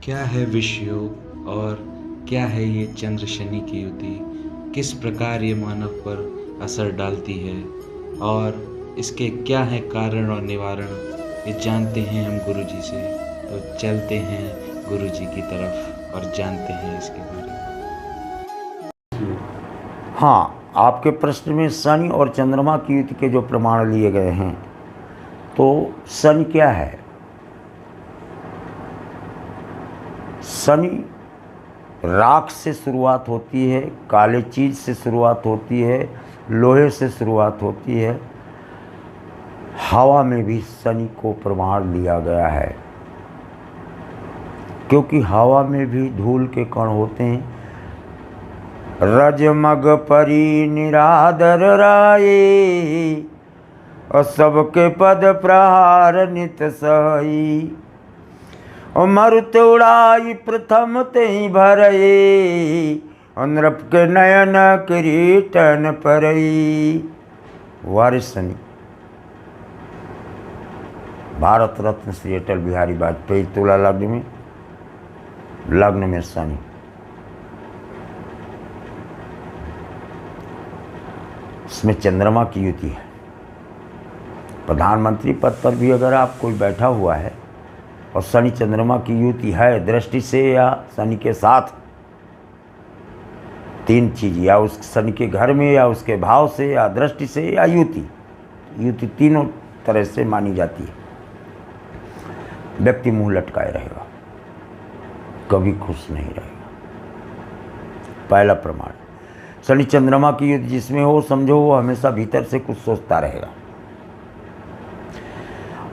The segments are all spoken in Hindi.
क्या है विषय योग और क्या है ये चंद्र शनि की युति? किस प्रकार ये मानव पर असर डालती है और इसके क्या हैं कारण और निवारण? ये जानते हैं हम गुरुजी से। तो चलते हैं गुरुजी की तरफ और जानते हैं इसके बारे में। हाँ, आपके प्रश्न में शनि और चंद्रमा की युति के जो प्रमाण लिए गए हैं, तो शनि क्या है? शनि राख से शुरुआत होती है, काले चीज से शुरुआत होती है, लोहे से शुरुआत होती है। हवा में भी शनि को प्रमाण लिया गया है, क्योंकि हवा में भी धूल के कण होते हैं। रजमग परी निरादर राये, और सबके पद प्रहार नित सही। और मरुत उड़ाई प्रथम तेहि भरई, और नृप के नयन किरीटन परई। वारिस शनि। भारत रत्न श्री अटल बिहारी वाजपेयी। तुला लग्न में शनि। इसमें चंद्रमा की युति है। प्रधानमंत्री पद पर भी अगर आप कोई बैठा हुआ है और शनि चंद्रमा की युति है, दृष्टि से या शनि के साथ, तीन चीज, या उस शनि के घर में या उसके भाव से या दृष्टि से या युति तीनों तरह से मानी जाती है। व्यक्ति मुंह लटकाए रहेगा, कभी खुश नहीं रहेगा। पहला प्रमाण। शनि चंद्रमा की युति जिसमें हो, समझो वो हमेशा भीतर से कुछ सोचता रहेगा।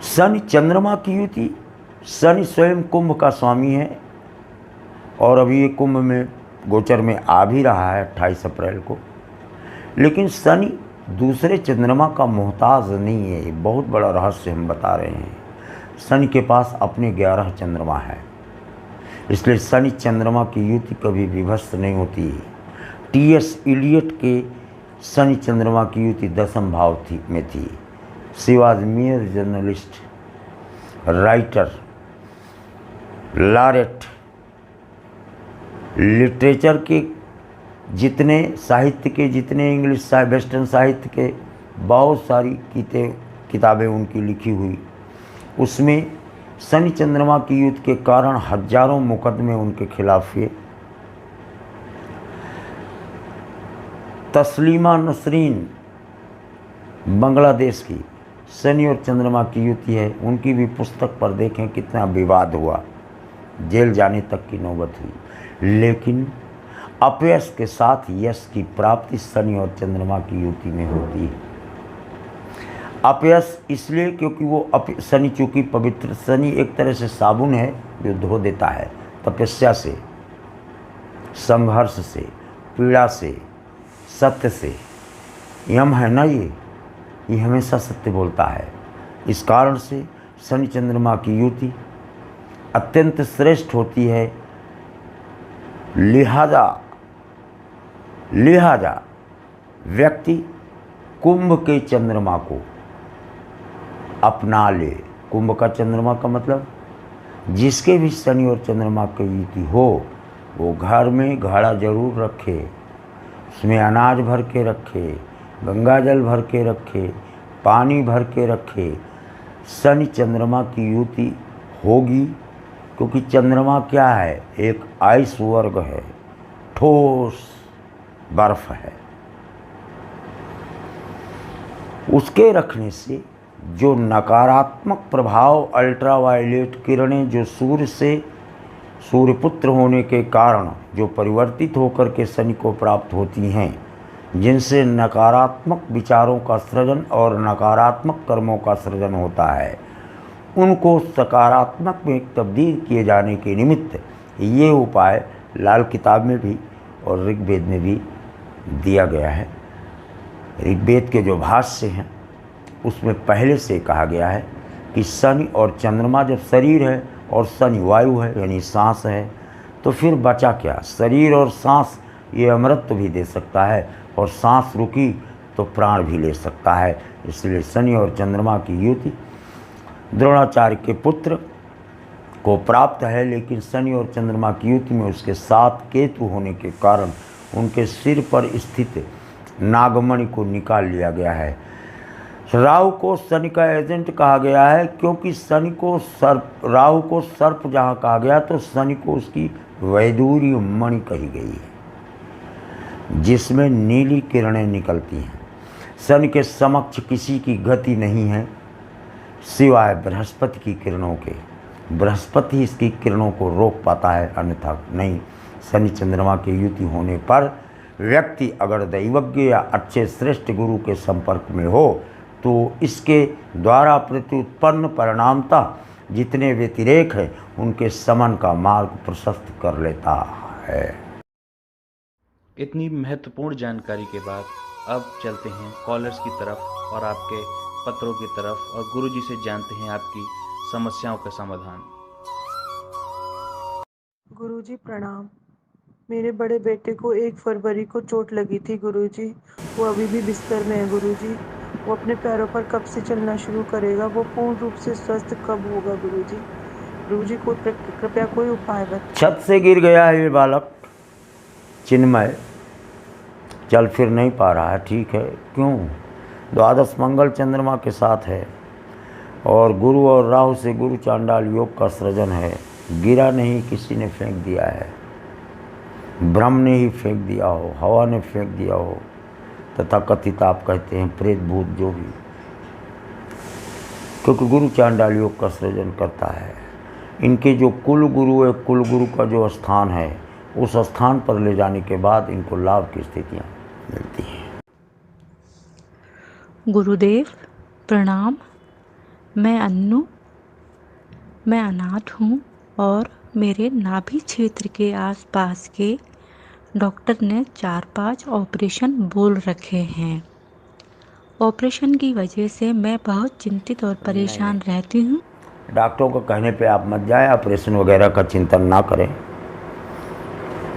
शनि चंद्रमा की युति, शनि स्वयं कुंभ का स्वामी है और अभी ये कुंभ में गोचर में आ भी रहा है 28 अप्रैल को। लेकिन शनि दूसरे चंद्रमा का मोहताज नहीं है। ये बहुत बड़ा रहस्य हम बता रहे हैं। शनि के पास अपने 11 चंद्रमा है, इसलिए शनि चंद्रमा की युति कभी विभस्त नहीं होती। टी.एस. इलियट के शनि चंद्रमा की युति 10वें भाव में थी। She was mayor journalist, writer, laureate. Literature के जितने साहित्य के, जितने इंग्लिश वेस्टर्न साहित्य के बहुत सारी किताबें उनकी लिखी हुई, उसमें शनि चंद्रमा की युति के कारण हजारों मुकदमे उनके खिलाफ हुए। तस्लीमा नसरीन बांग्लादेश की शनि और चंद्रमा की युति है। उनकी भी पुस्तक पर देखें कितना विवाद हुआ, जेल जाने तक की नौबत हुई। लेकिन अपयश के साथ यश की प्राप्ति शनि और चंद्रमा की युति में होती है। अपयश इसलिए क्योंकि वो शनि चूँकि पवित्र, शनि एक तरह से साबुन है जो धो देता है। तपस्या से, संघर्ष से, पीड़ा से, सत्य से, यम है ना, ये हमेशा सत्य बोलता है। इस कारण से शनि चंद्रमा की युति अत्यंत श्रेष्ठ होती है। लिहाजा व्यक्ति कुंभ के चंद्रमा को अपना ले। कुंभ का चंद्रमा का मतलब जिसके भी शनि और चंद्रमा की युति हो, वो घर में घड़ा जरूर रखे, उसमें अनाज भर के रखे, गंगा जल भर के रखे, पानी भर के रखे। शनि चंद्रमा की युति होगी, क्योंकि चंद्रमा क्या है? एक आइस वर्ग है, ठोस बर्फ है। उसके रखने से जो नकारात्मक प्रभाव, अल्ट्रावायलेट किरणें जो सूर्य से, सूर्यपुत्र होने के कारण जो परिवर्तित होकर के शनि को प्राप्त होती हैं, जिनसे नकारात्मक विचारों का सृजन और नकारात्मक कर्मों का सृजन होता है, उनको सकारात्मक में तब्दील किए जाने के निमित्त ये उपाय लाल किताब में भी और ऋग्वेद में भी दिया गया है। ऋग्वेद के जो भाष्य हैं उसमें पहले से कहा गया है कि शनि और चंद्रमा जब शरीर है और शनि वायु है यानी सांस है, तो फिर बचा क्या? शरीर और सांस ये अमृत भी दे सकता है और सांस रुकी तो प्राण भी ले सकता है। इसलिए शनि और चंद्रमा की युति द्रोणाचार्य के पुत्र को प्राप्त है, लेकिन शनि और चंद्रमा की युति में उसके साथ केतु होने के कारण उनके सिर पर स्थित नागमणि को निकाल लिया गया है। राहु को शनि का एजेंट कहा गया है, क्योंकि शनि को राहु को सर्प जहाँ कहा गया तो शनि को उसकी वैदूर्य मणि कही गई है, जिसमें नीली किरणें निकलती हैं। शनि के समक्ष किसी की गति नहीं है सिवाय बृहस्पति की किरणों के। बृहस्पति ही इसकी किरणों को रोक पाता है, अन्यथा नहीं। शनि चंद्रमा की युति होने पर व्यक्ति अगर दैवज्ञ या अच्छे श्रेष्ठ गुरु के संपर्क में हो तो इसके द्वारा प्रत्युत्पन्न परिणामता जितने व्यतिरेक है उनके समन का मार्ग प्रशस्त कर लेता है। इतनी महत्वपूर्ण जानकारी के बाद अब चलते हैं कॉलर्स की तरफ और आपके पत्रों की तरफ, और गुरुजी से जानते हैं आपकी समस्याओं का समाधान। गुरुजी प्रणाम। मेरे बड़े बेटे को 1 फरवरी को चोट लगी थी गुरुजी। वो अभी भी बिस्तर में है गुरुजी। वो अपने पैरों पर कब से चलना शुरू करेगा? वो पूर्ण रूप से स्वस्थ कब होगा गुरुजी? गुरुजी को कृपया कोई उपाय बताएं। छत से गिर गया है ये बालक चिन्मय, चल फिर नहीं पा रहा है। ठीक है, क्यों? द्वादश मंगल चंद्रमा के साथ है और गुरु और राहु से गुरु चांडाल योग का सृजन है। गिरा नहीं, किसी ने फेंक दिया है, ब्रह्म ने ही फेंक दिया हो, हवा ने फेंक दिया हो, तथा कथित आप कहते हैं प्रेत भूत जो भी, क्योंकि गुरु चांडाल योग का सृजन करता है। इनके जो कुल गुरु है, कुल गुरु का जो स्थान है उस स्थान पर ले जाने के बाद इनको लाभ की स्थितियाँ मिलती हैं। गुरुदेव प्रणाम। मैं अन्नू, मैं अनाथ हूँ और मेरे नाभि क्षेत्र के आसपास के डॉक्टर ने 4-5 ऑपरेशन बोल रखे हैं। ऑपरेशन की वजह से मैं बहुत चिंतित और परेशान रहती हूँ। डॉक्टरों को कहने पे आप मत जाए, ऑपरेशन वगैरह का चिंतन ना करें।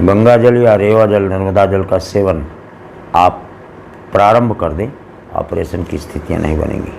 गंगा जल या रेवा जल, नर्मदा जल का सेवन आप प्रारंभ कर दें, ऑपरेशन की स्थितियाँ नहीं बनेंगी।